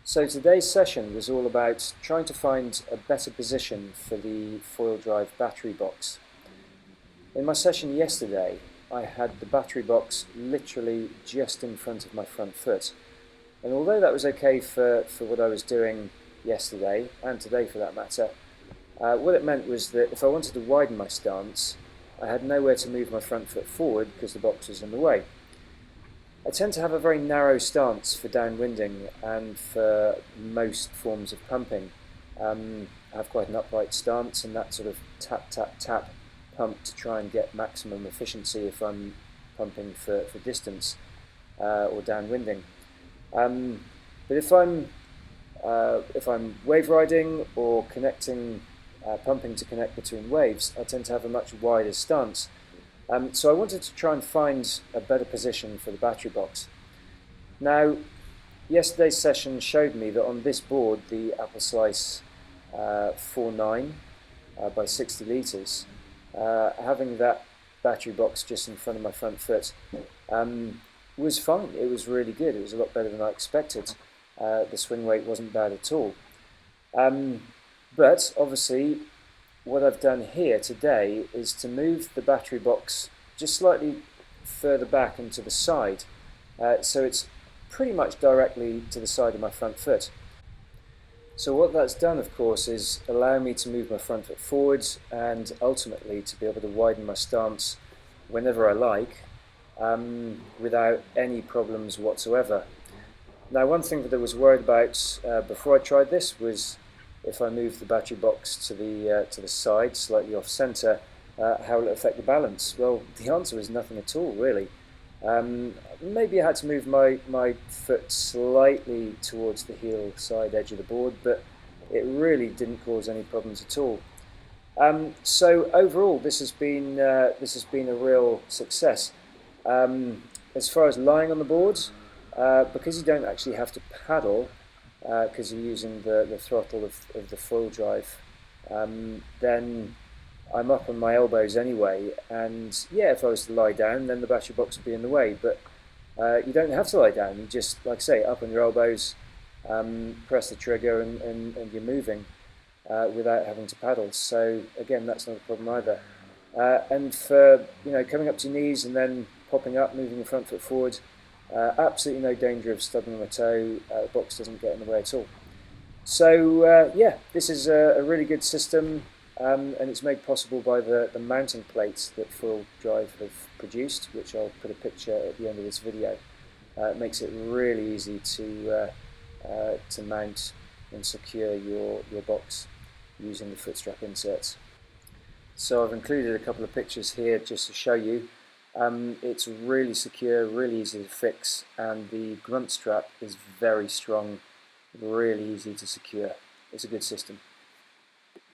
So today's session was all about trying to find a better position for the FoilDrive battery box. In my session yesterday, I had the battery box literally just in front of my front foot. And although that was okay for what I was doing yesterday, and today for that matter, what it meant was that if I wanted to widen my stance, I had nowhere to move my front foot forward because the box was in the way. I tend to have a very narrow stance for downwinding and for most forms of pumping. I have quite an upright stance and that sort of tap, tap, tap pump to try and get maximum efficiency if I'm pumping for distance or downwinding. But if I'm wave riding or connecting, pumping to connect between waves, I tend to have a much wider stance. So I wanted to try and find a better position for the battery box. Now, yesterday's session showed me that on this board, the Apple Slice 4.9 by 60 litres, having that battery box just in front of my front foot was fine. It was really good. It was a lot better than I expected. The swing weight wasn't bad at all. But obviously, what I've done here today is to move the battery box just slightly further back and to the side, so it's pretty much directly to the side of my front foot. So what that's done, of course, is allow me to move my front foot forwards and ultimately to be able to widen my stance whenever I like, without any problems whatsoever. Now, one thing that I was worried about before I tried this was if I move the battery box to the side, slightly off centre, how will it affect the balance? Well, the answer is nothing at all, really. Maybe I had to move my foot slightly towards the heel side edge of the board, but it really didn't cause any problems at all. So overall, this has been a real success. As far as lying on the board, because you don't actually have to paddle, because you're using the throttle of the FoilDrive, then I'm up on my elbows anyway, and yeah, if I was to lie down, then the battery box would be in the way, but you don't have to lie down. You just, like I say, up on your elbows, press the trigger, and you're moving without having to paddle. So again, that's not a problem either. And for coming up to your knees and then popping up, moving your front foot forward, absolutely no danger of stubbing my toe. The box doesn't get in the way at all. So yeah, this is a really good system, and it's made possible by the mounting plates that FoilDrive have produced, which I'll put a picture at the end of this video. It makes it really easy to mount and secure your box using the foot strap inserts. So I've included a couple of pictures here just to show you. It's really secure, really easy to fix, and the grunt strap is very strong, really easy to secure. It's a good system.